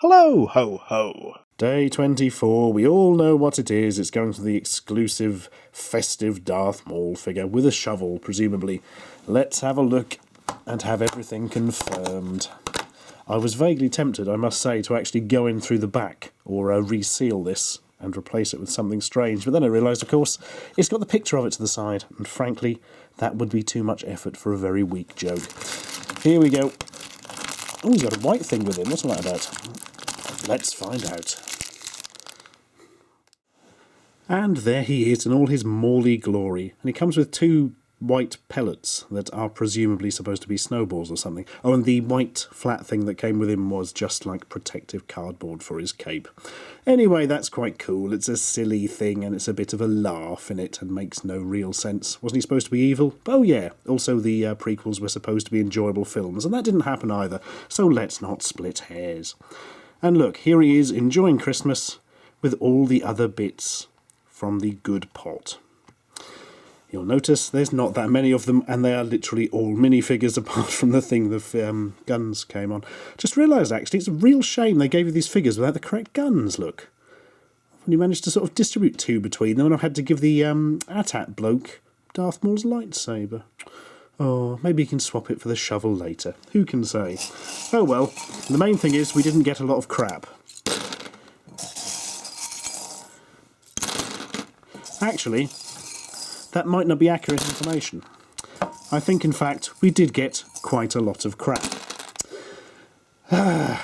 Hello, ho, ho. Day 24, we all know what it is. It's going to the exclusive, festive Darth Maul figure with a shovel, presumably. Let's have a look and have everything confirmed. I was vaguely tempted, I must say, to actually go in through the back or reseal this and replace it with something strange. But then I realised, of course, it's got the picture of it to the side, and frankly, that would be too much effort for a very weak joke. Here we go. Oh, he's got a white thing with him. What's all that about? Let's find out. And there he is in all his Morley glory. And he comes with two white pellets that are presumably supposed to be snowballs or something. Oh, and the white flat thing that came with him was just like protective cardboard for his cape. Anyway, that's quite cool. It's a silly thing and it's a bit of a laugh in it and makes no real sense. Wasn't he supposed to be evil? Oh yeah, also the prequels were supposed to be enjoyable films, and that didn't happen either, so let's not split hairs. And look, here he is enjoying Christmas with all the other bits from the good pot. You'll notice there's not that many of them, and they are literally all minifigures apart from the thing the guns came on. Just realised, actually, it's a real shame they gave you these figures without the correct guns, look. When you managed to sort of distribute two between them, and I've had to give the AT-AT bloke Darth Maul's lightsaber. Oh, maybe you can swap it for the shovel later. Who can say? Oh well, the main thing is we didn't get a lot of crap. Actually, that might not be accurate information. I think, in fact, we did get quite a lot of crap.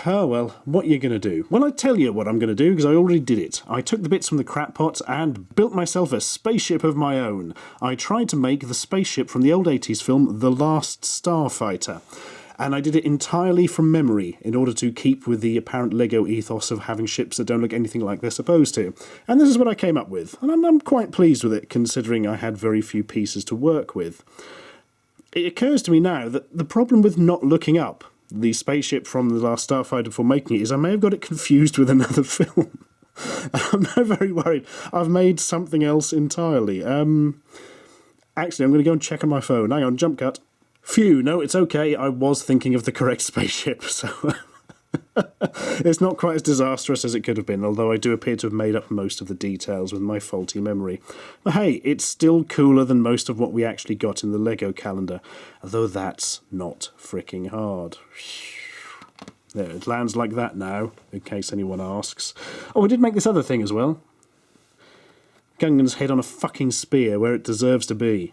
Oh well, what are you going to do? Well, I tell you what I'm going to do, because I already did it. I took the bits from the crap pot and built myself a spaceship of my own. I tried to make the spaceship from the old 80s film The Last Starfighter. And I did it entirely from memory in order to keep with the apparent LEGO ethos of having ships that don't look anything like they're supposed to. And this is what I came up with. And I'm quite pleased with it, considering I had very few pieces to work with. It occurs to me now that the problem with not looking up the spaceship from The Last Starfighter before making it is I may have got it confused with another film. I'm now very worried I've made something else entirely. Actually, I'm going to go and check on my phone. Hang on, jump cut. Phew, no, it's okay. I was thinking of the correct spaceship, so it's not quite as disastrous as it could have been, although I do appear to have made up most of the details with my faulty memory. But hey, it's still cooler than most of what we actually got in the LEGO calendar, although that's not fricking hard. There, it lands like that now, in case anyone asks. Oh, I did make this other thing as well. Gungan's head on a fucking spear where it deserves to be.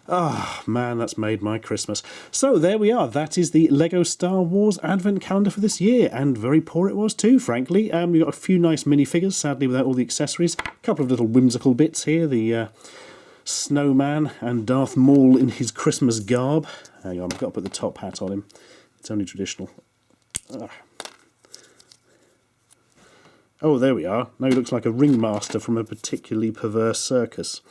Ah, oh, man, that's made my Christmas. So there we are. That is the LEGO Star Wars Advent Calendar for this year, and very poor it was too, frankly. We've got a few nice minifigures, sadly without all the accessories. A couple of little whimsical bits here, the snowman and Darth Maul in his Christmas garb. Hang on, I've got to put the top hat on him. It's only traditional. Oh, there we are. Now he looks like a ringmaster from a particularly perverse circus.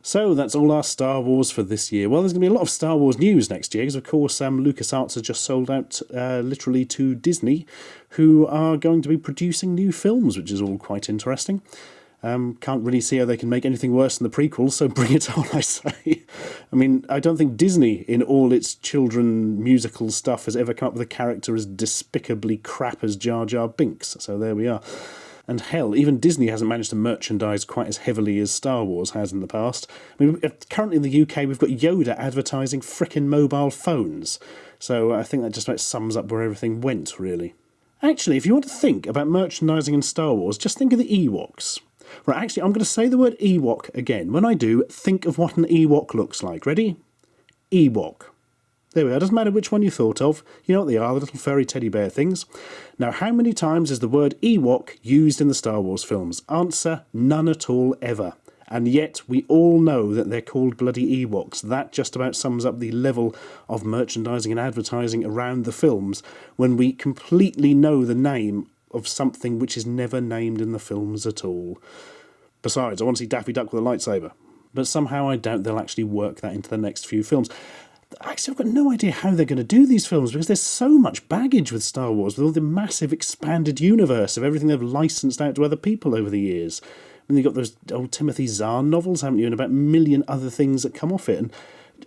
So that's all our Star Wars for this year. Well, there's going to be a lot of Star Wars news next year, because of course LucasArts has just sold out literally to Disney, who are going to be producing new films, which is all quite interesting. Can't really see how they can make anything worse than the prequels, so bring it on, I say. I mean, I don't think Disney, in all its children musical stuff, has ever come up with a character as despicably crap as Jar Jar Binks, so there we are. And hell, even Disney hasn't managed to merchandise quite as heavily as Star Wars has in the past. I mean, currently in the UK, we've got Yoda advertising frickin' mobile phones. So I think that just about sums up where everything went, really. Actually, if you want to think about merchandising in Star Wars, just think of the Ewoks. Right, actually, I'm going to say the word Ewok again. When I do, think of what an Ewok looks like. Ready? Ewok. There we are. Doesn't matter which one you thought of. You know what they are, the little furry teddy bear things. Now, how many times is the word Ewok used in the Star Wars films? Answer, none at all ever. And yet, we all know that they're called bloody Ewoks. That just about sums up the level of merchandising and advertising around the films when we completely know the name of something which is never named in the films at all. Besides, I want to see Daffy Duck with a lightsaber. But somehow I doubt they'll actually work that into the next few films. Actually, I've got no idea how they're going to do these films, because there's so much baggage with Star Wars, with all the massive expanded universe of everything they've licensed out to other people over the years. And you've got those old Timothy Zahn novels, haven't you, and about a million other things that come off it. And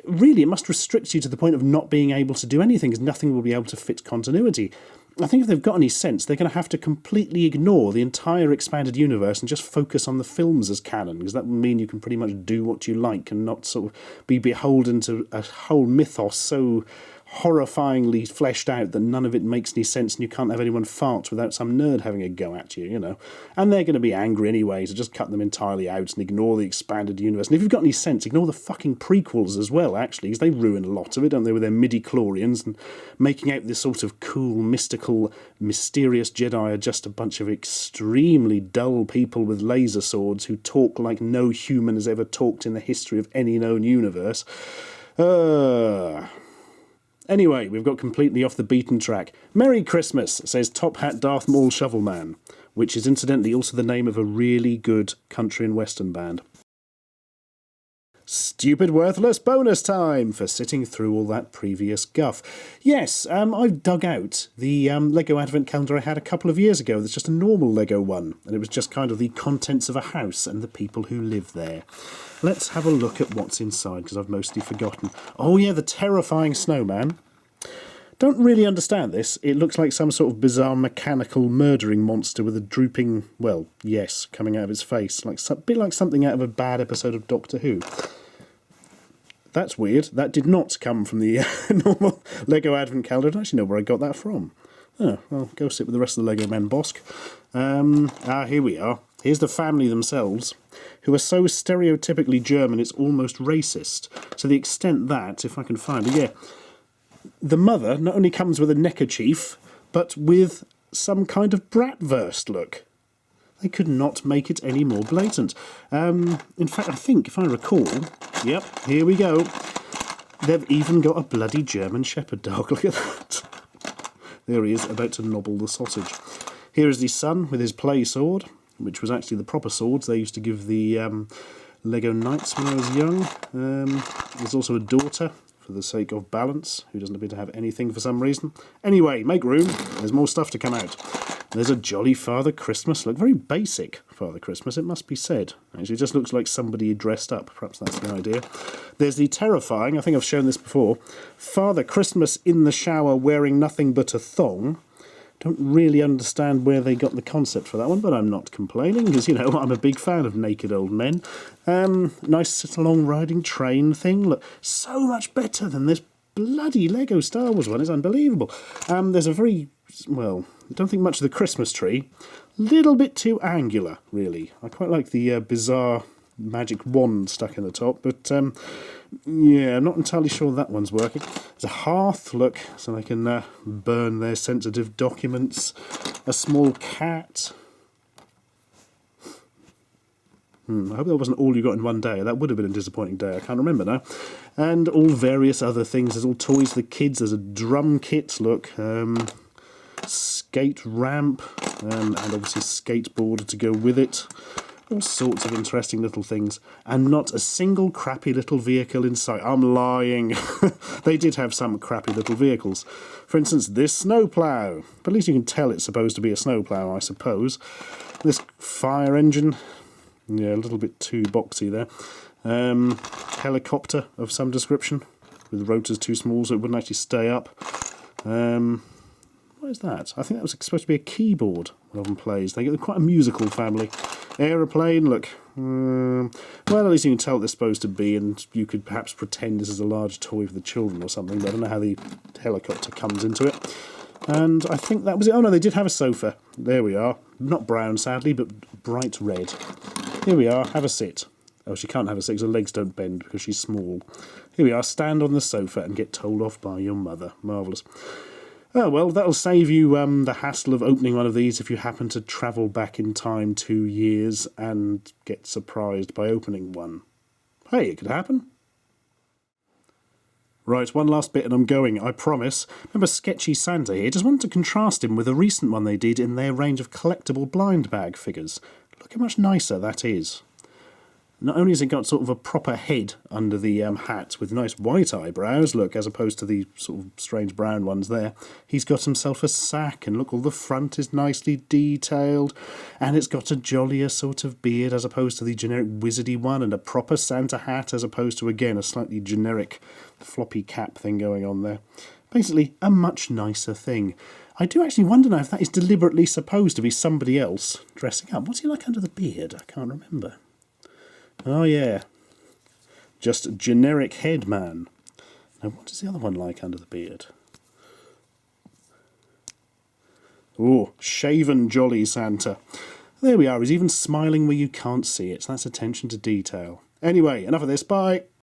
really, it must restrict you to the point of not being able to do anything, because nothing will be able to fit continuity. I think if they've got any sense, they're going to have to completely ignore the entire expanded universe and just focus on the films as canon, because that will mean you can pretty much do what you like and not sort of be beholden to a whole mythos so horrifyingly fleshed out that none of it makes any sense, and you can't have anyone fart without some nerd having a go at you, you know. And they're going to be angry anyway, so just cut them entirely out and ignore the expanded universe. And if you've got any sense, ignore the fucking prequels as well, actually, because they ruin a lot of it, don't they, with their midi-chlorians and making out this sort of cool, mystical, mysterious Jedi are just a bunch of extremely dull people with laser swords who talk like no human has ever talked in the history of any known universe. Anyway, we've got completely off the beaten track. Merry Christmas, says Top Hat Darth Maul Shovelman, which is incidentally also the name of a really good country and western band. Stupid worthless bonus time for sitting through all that previous guff. Yes, I've dug out the Lego Advent Calendar I had a couple of years ago. That's just a normal Lego one, and it was just kind of the contents of a house and the people who live there. Let's have a look at what's inside, because I've mostly forgotten. Oh yeah, the terrifying snowman. Don't really understand this. It looks like some sort of bizarre mechanical murdering monster with a drooping, well, yes, coming out of its face. Like a bit like something out of a bad episode of Doctor Who. That's weird. That did not come from the normal Lego Advent Calendar. I don't actually know where I got that from. Oh, well, go sit with the rest of the Lego Men, Bosk. Here we are. Here's the family themselves, who are so stereotypically German it's almost racist. To the extent that, if I can find it, yeah, the mother not only comes with a neckerchief, but with some kind of bratwurst look. They could not make it any more blatant. In fact, I think, if I recall, yep, here we go. They've even got a bloody German Shepherd dog. Look at that. There he is, about to nobble the sausage. Here is the son with his play sword, which was actually the proper swords they used to give the Lego Knights when I was young. There's also a daughter, for the sake of balance, who doesn't appear to have anything for some reason. Anyway, make room. There's more stuff to come out. There's a jolly Father Christmas. Look, very basic Father Christmas, it must be said. Actually, it just looks like somebody dressed up. Perhaps that's the idea. There's the terrifying, I think I've shown this before, Father Christmas in the shower wearing nothing but a thong. Don't really understand where they got the concept for that one, but I'm not complaining, because, you know, I'm a big fan of naked old men. Nice sit-along riding train thing. Look, so much better than this bloody Lego Star Wars one. It's unbelievable. There's a very, well, I don't think much of the Christmas tree. Little bit too angular, really. I quite like the bizarre magic wand stuck in the top, but yeah, I'm not entirely sure that one's working. There's a hearth, look, so they can burn their sensitive documents. A small cat. I hope that wasn't all you got in one day. That would have been a disappointing day. I can't remember now. And all various other things. There's all toys for the kids. There's a drum kit, look. Skate ramp. And obviously skateboard to go with it. All sorts of interesting little things. And not a single crappy little vehicle in sight. I'm lying. They did have some crappy little vehicles. For instance, this snowplow. But at least you can tell it's supposed to be a snowplow, I suppose. This fire engine. Yeah, a little bit too boxy there. Helicopter of some description, with rotors too small so it wouldn't actually stay up. What is that? I think that was supposed to be a keyboard one of them plays. They're quite a musical family. Aeroplane, look. Well, at least you can tell what they're supposed to be, and you could perhaps pretend this is a large toy for the children or something, but I don't know how the helicopter comes into it. And I think that was it. Oh no, they did have a sofa. There we are. Not brown, sadly, but bright red. Here we are, have a sit. Oh, she can't have a sit because her legs don't bend because she's small. Here we are, stand on the sofa and get told off by your mother. Marvellous. Oh, well, that'll save you the hassle of opening one of these if you happen to travel back in time 2 years and get surprised by opening one. Hey, it could happen. Right, one last bit and I'm going, I promise. Remember Sketchy Santa here? Just wanted to contrast him with a recent one they did in their range of collectible blind bag figures. Look how much nicer that is. Not only has it got sort of a proper head under the hat with nice white eyebrows, look, as opposed to the sort of strange brown ones there, he's got himself a sack, and look, all the front is nicely detailed, and it's got a jollier sort of beard as opposed to the generic wizardy one, and a proper Santa hat as opposed to, again, a slightly generic floppy cap thing going on there. Basically, a much nicer thing. I do actually wonder now if that is deliberately supposed to be somebody else dressing up. What's he like under the beard? I can't remember. Oh, yeah. Just generic head man. Now, what is the other one like under the beard? Oh, shaven jolly Santa. There we are. He's even smiling where you can't see it. That's attention to detail. Anyway, enough of this. Bye.